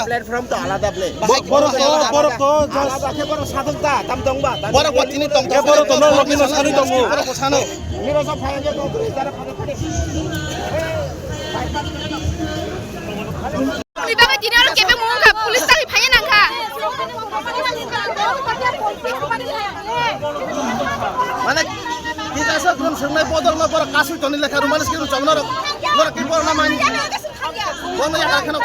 Platform तो आलादा play बरफ तो आलादा बरफ सादंता ताम दंबा बरफ वतिनि दं बरफ तो लगिन सानि दं बरफ सानो मेरो सब फाइजे तो तारा फादे फादे Libangan dini orang kebe mungka polis tali phaya nangka. Mana kita sebelum sungai bodol ma bara kasu toni lekha rumanis kiru chamna ro bara ki bara na mani bono ya rakhno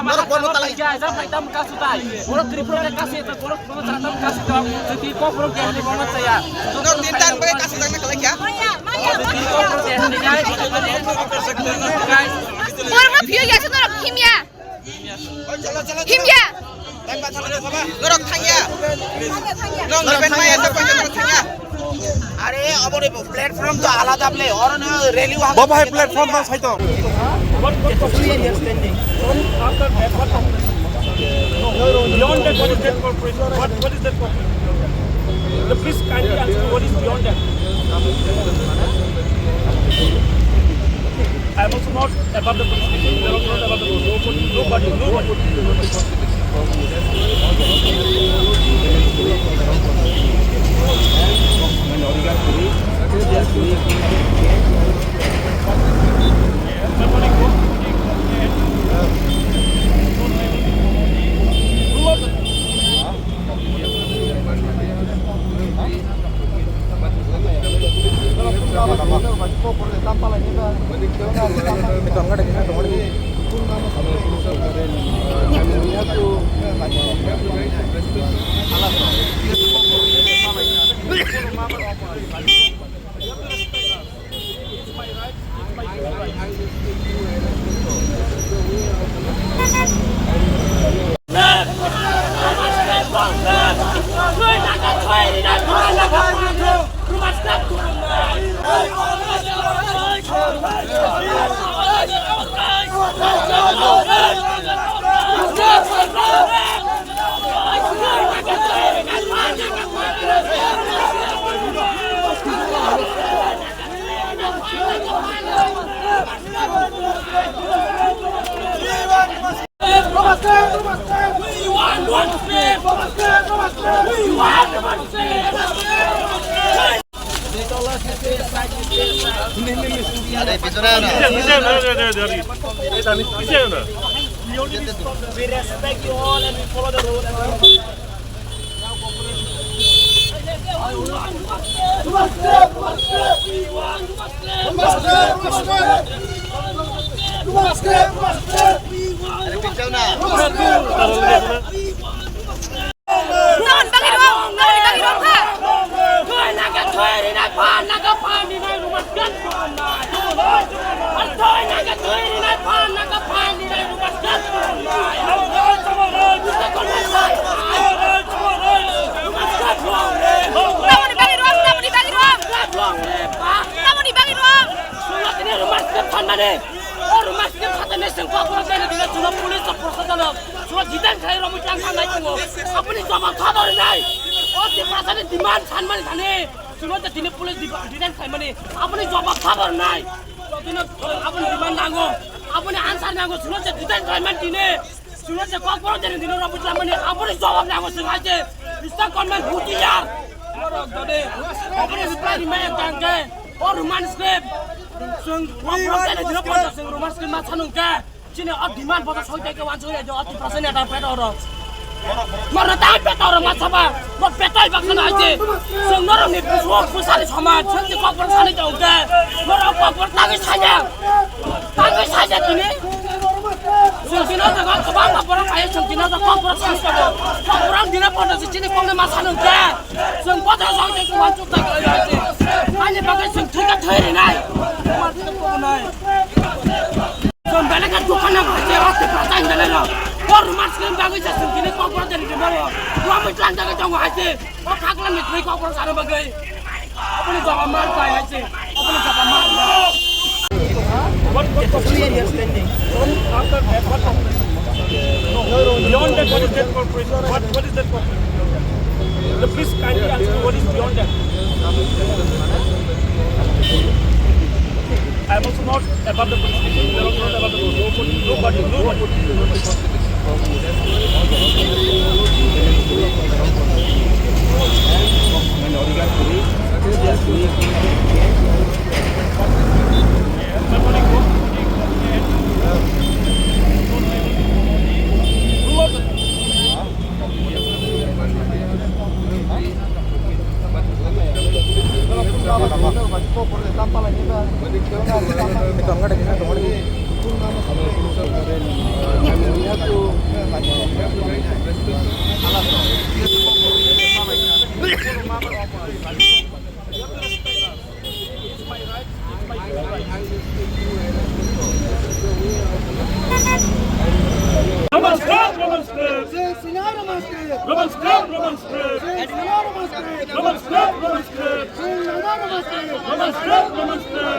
bara bono tala ja ja phaitam kasu tai boro tripura ke kasu eta boro bono tratam kasu ta jodi ko boro ke ni bono chaya no tin tan pe kasu tangna kala kya Boro ma phiyo ya chano himya. Himya. Lorok thangya no ben mai eta ko jano thangya अरे अब रे platform तो आलादा play और न रेली वहां बाबा है platform बस है तो what clearly understanding after that what beyond that what is that corporation what is that corporation the please kindly answer what is beyond that I am also not above the police station we are also not above the nobody We respect you all and we follow the rule and Mana tahu peta orang macam apa? Buat peta ibakan aja. Seorang ni pusat sama, seorang kau persani jauh deh. Orang kau bertangis saja ini. Seorang tu kau kebang orang kaya seorang tu kau persani jauh. Kau orang di mana pada sini kau ni macam apa? Seorang kau terus orang yang kau cuci aja. Hanya bagai seorang tiga hari ni. Macam kau ni. Seorang balik ke tukang nak kerja waktu pasang jalan lah. Orang masuk bagai sesuatu ini kau pernah jadi mana? Kau ambil lantai ke jauh aja. Kau kagak ni kau pernah sana bagai. अपने जगह मार पाए ऐसे अपने जगह मार What clearly are standing. After that, what corporation? Beyond that, what is that corporation? What is that corporation? The please kindly answer what is beyond that. I am also not above the police station. We are also not above the police. Nobody. Romans Club. Romans Club. Romans Club. Romans Club. Romans Club. Romans Club. Romans Club. Romans Club. Romans Club.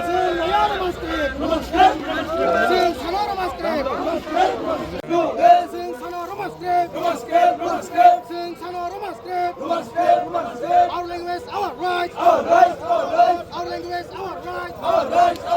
Our language, our rights. Our language, our rights.